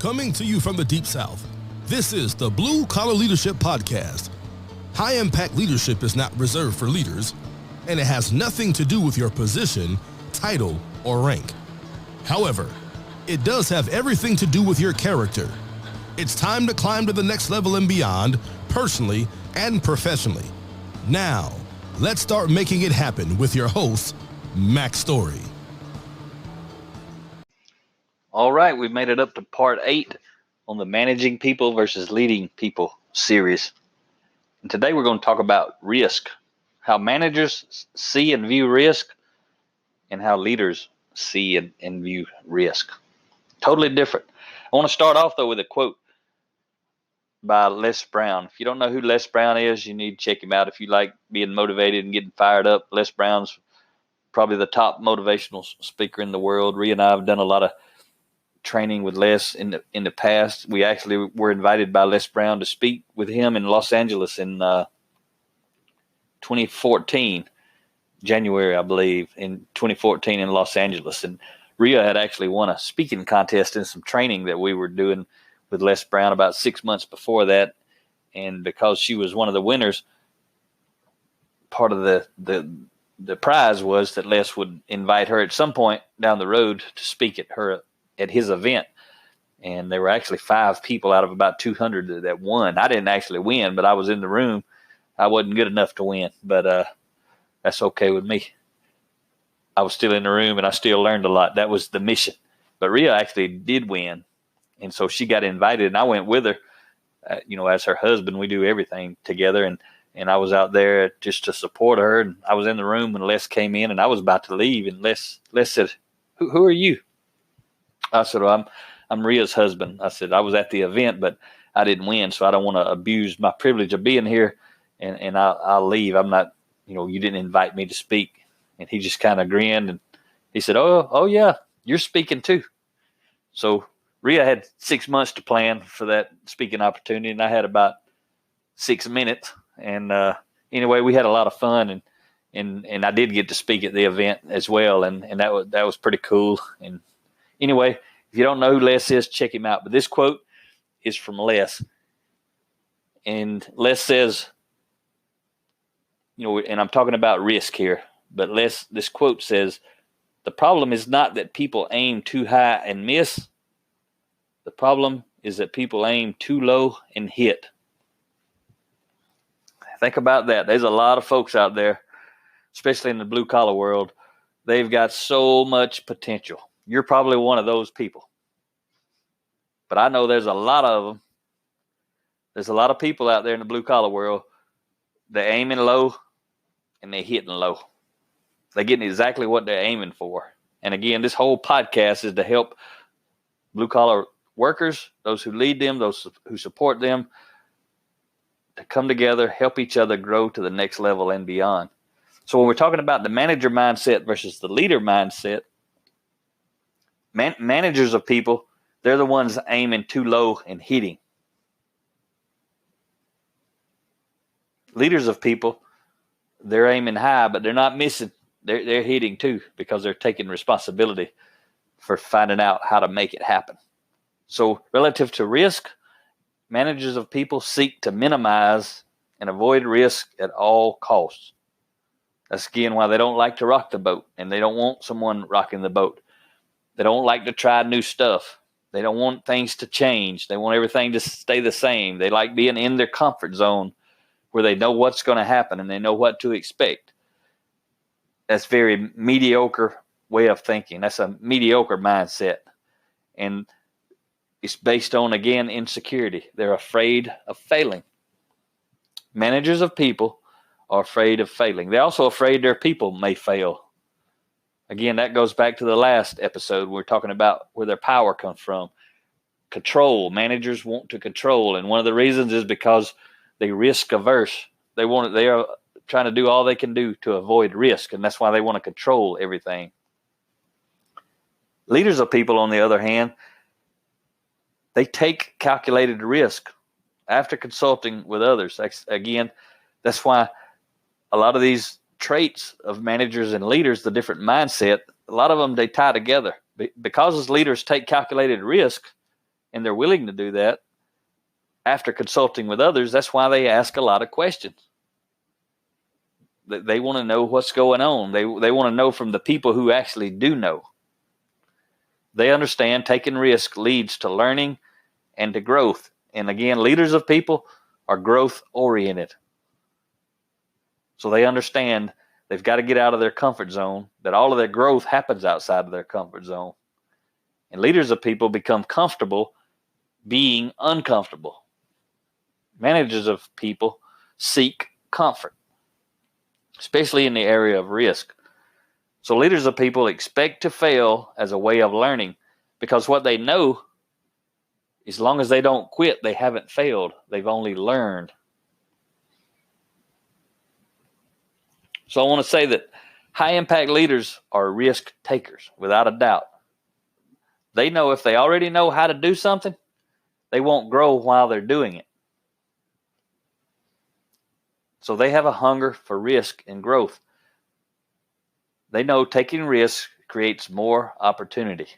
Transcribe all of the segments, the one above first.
Coming to you from the Deep South, this is the Blue Collar Leadership Podcast. High-impact leadership is not reserved for leaders, and it has nothing to do with your position, title, or rank. However, it does have everything to do with your character. It's time to climb to the next level and beyond, personally and professionally. Now, let's start making it happen with your host, Mac Story. All right, we've made it up to part 8 on the Managing People versus Leading People series. And today we're going to talk about risk, how managers see and view risk, and how leaders see and view risk. Totally different. I want to start off, though, with a quote by Les Brown. If you don't know who Les Brown is, you need to check him out. If you like being motivated and getting fired up, Les Brown's probably the top motivational speaker in the world. Rhea and I have done a lot of training with Les in the past. We actually were invited by Les Brown to speak with him in Los Angeles in 2014, January, I believe, in 2014 in Los Angeles. And Rhea had actually won a speaking contest in some training that we were doing with Les Brown about 6 months before that. And because she was one of the winners, part of the prize was that Les would invite her at some point down the road to speak at his event. And there were actually 5 people out of about 200 that won. I didn't actually win, but I was in the room. I wasn't good enough to win, but that's okay with me. I was still in the room and I still learned a lot. That was the mission. But Rhea actually did win. And so she got invited and I went with her. As her husband, we do everything together. And I was out there just to support her. And I was in the room when Les came in and I was about to leave. And Les said, who are you? I said, well, I'm Rhea's husband. I said, I was at the event, but I didn't win, so I don't want to abuse my privilege of being here, and I'll leave. I'm not, you didn't invite me to speak. And he just kind of grinned, and he said, oh yeah, you're speaking too. So Rhea had 6 months to plan for that speaking opportunity, and I had about 6 minutes. And anyway, we had a lot of fun, and I did get to speak at the event as well, and that was pretty cool. And anyway, if you don't know who Les is, check him out. But this quote is from Les. And Les says, and I'm talking about risk here, but this quote says, the problem is not that people aim too high and miss. The problem is that people aim too low and hit. Think about that. There's a lot of folks out there, especially in the blue collar world. They've got so much potential. You're probably one of those people. But I know there's a lot of them. There's a lot of people out there in the blue collar world. They're aiming low and they're hitting low. They're getting exactly what they're aiming for. And again, this whole podcast is to help blue collar workers, those who lead them, those who support them, to come together, help each other grow to the next level and beyond. So when we're talking about the manager mindset versus the leader mindset, managers of people, they're the ones aiming too low and hitting. Leaders of people, they're aiming high, but they're not missing. They're hitting too, because they're taking responsibility for finding out how to make it happen. So relative to risk, managers of people seek to minimize and avoid risk at all costs. That's again why they don't like to rock the boat, and they don't want someone rocking the boat. They don't like to try new stuff. They don't want things to change. They want everything to stay the same. They like being in their comfort zone where they know what's going to happen and they know what to expect. That's very mediocre way of thinking. That's a mediocre mindset. And it's based on, again, insecurity. They're afraid of failing. Managers of people are afraid of failing. They're also afraid their people may fail. Again, that goes back to the last episode. We're talking about where their power comes from. Control. Managers want to control. And one of the reasons is because they risk averse. They are trying to do all they can do to avoid risk. And that's why they want to control everything. Leaders of people, on the other hand, they take calculated risk after consulting with others. That's why a lot of these traits of managers and leaders, the different mindset, a lot of them, they tie together. Because as leaders take calculated risk and they're willing to do that after consulting with others. That's why they ask a lot of questions. They want to know what's going on. They want to know from the people who actually do know. They understand taking risk leads to learning and to growth. And again, leaders of people are growth oriented. So they understand they've got to get out of their comfort zone, that all of their growth happens outside of their comfort zone. And leaders of people become comfortable being uncomfortable. Managers of people seek comfort, especially in the area of risk. So leaders of people expect to fail as a way of learning, because what they know, as long as they don't quit, they haven't failed. They've only learned. So I want to say that high impact leaders are risk takers, without a doubt. They know if they already know how to do something, they won't grow while they're doing it. So they have a hunger for risk and growth. They know taking risks creates more opportunity.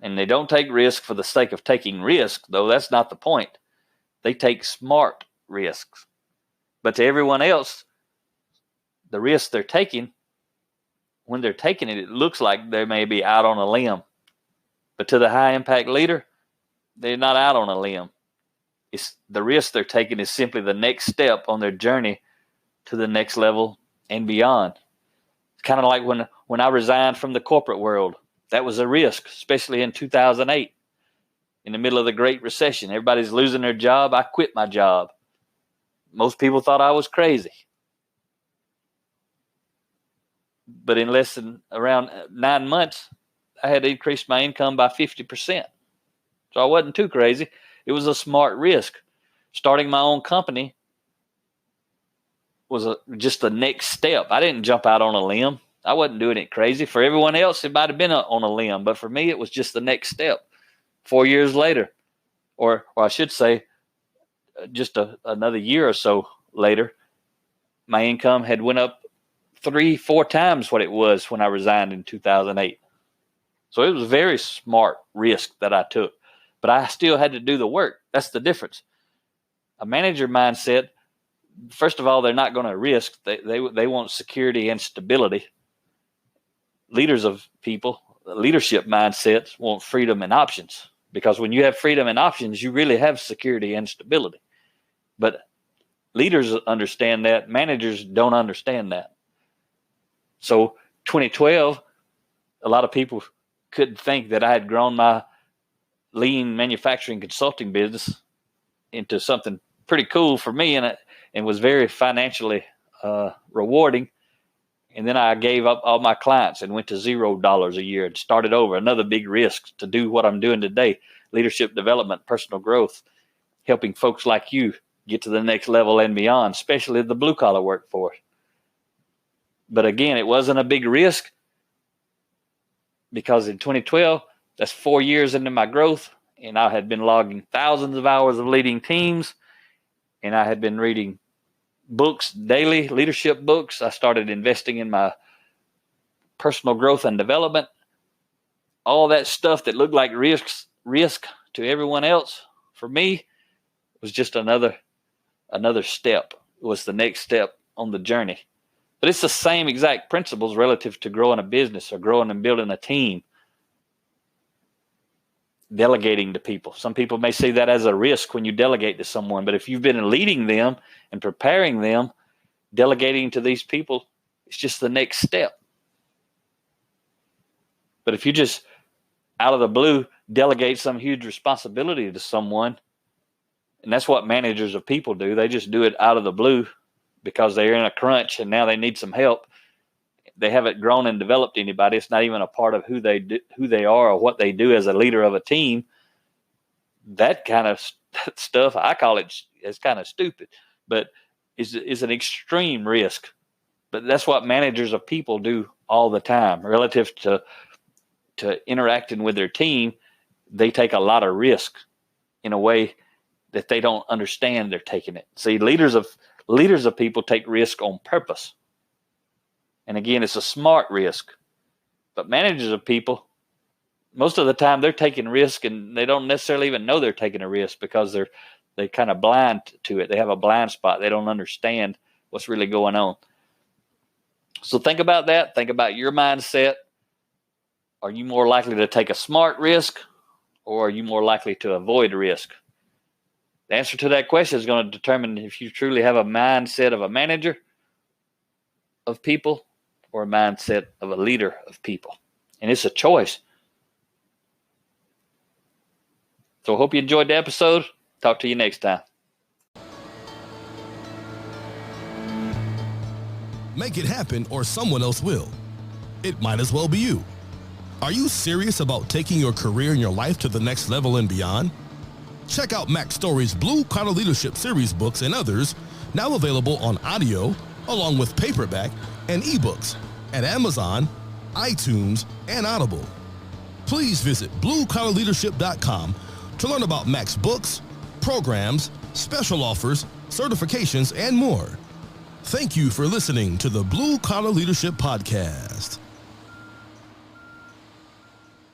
And they don't take risk for the sake of taking risk, though that's not the point. They take smart risks. But to everyone else, the risk they're taking, when they're taking it, it looks like they may be out on a limb. But to the high impact leader, they're not out on a limb. It's the risk they're taking is simply the next step on their journey to the next level and beyond. It's kind of like when I resigned from the corporate world. That was a risk, especially in 2008, in the middle of the Great Recession. Everybody's losing their job. I quit my job. Most people thought I was crazy. But in less than around 9 months, I had increased my income by 50%. So I wasn't too crazy. It was a smart risk. Starting my own company was just the next step. I didn't jump out on a limb. I wasn't doing it crazy. For everyone else, it might have been on a limb. But for me, it was just the next step. 4 years later, or I should say just another year or so later, my income had went up 3-4 times what it was when I resigned in 2008. So it was a very smart risk that I took. But I still had to do the work. That's the difference. A manager mindset, first of all, they're not going to risk. They want security and stability. Leaders of people, leadership mindsets want freedom and options. Because when you have freedom and options, you really have security and stability. But leaders understand that. Managers don't understand that. So 2012, a lot of people couldn't think that I had grown my lean manufacturing consulting business into something pretty cool for me, and was very financially rewarding. And then I gave up all my clients and went to $0 a year and started over. Another big risk to do what I'm doing today: leadership development, personal growth, helping folks like you get to the next level and beyond, especially the blue collar workforce. But again, it wasn't a big risk, because in 2012, that's 4 years into my growth, and I had been logging thousands of hours of leading teams, and I had been reading books daily, leadership books. I started investing in my personal growth and development. All that stuff that looked like risk to everyone else, for me, was just another step. It was the next step on the journey. But it's the same exact principles relative to growing a business or growing and building a team. Delegating to people. Some people may see that as a risk when you delegate to someone, but if you've been leading them and preparing them, delegating to these people, it's just the next step. But if you just out of the blue delegate some huge responsibility to someone, and that's what managers of people do, they just do it out of the blue because they're in a crunch and now they need some help. They haven't grown and developed anybody. It's not even a part of who they are or what they do as a leader of a team. That kind of stuff, I call it's kind of stupid, but is an extreme risk. But that's what managers of people do all the time relative to interacting with their team. They take a lot of risk in a way that they don't understand they're taking it. See, leaders of people take risk on purpose. And again, it's a smart risk. But managers of people, most of the time they're taking risk and they don't necessarily even know they're taking a risk because they kind of blind to it. They have a blind spot. They don't understand what's really going on. So think about that. Think about your mindset. Are you more likely to take a smart risk, or are you more likely to avoid risk? The answer to that question is going to determine if you truly have a mindset of a manager of people or a mindset of a leader of people. And it's a choice. So I hope you enjoyed the episode. Talk to you next time. Make it happen or someone else will. It might as well be you. Are you serious about taking your career and your life to the next level and beyond? Check out Mac Story's Blue Collar Leadership series books and others, now available on audio, along with paperback and ebooks at Amazon, iTunes, and Audible. Please visit bluecollarleadership.com to learn about Mac's books, programs, special offers, certifications, and more. Thank you for listening to the Blue Collar Leadership Podcast.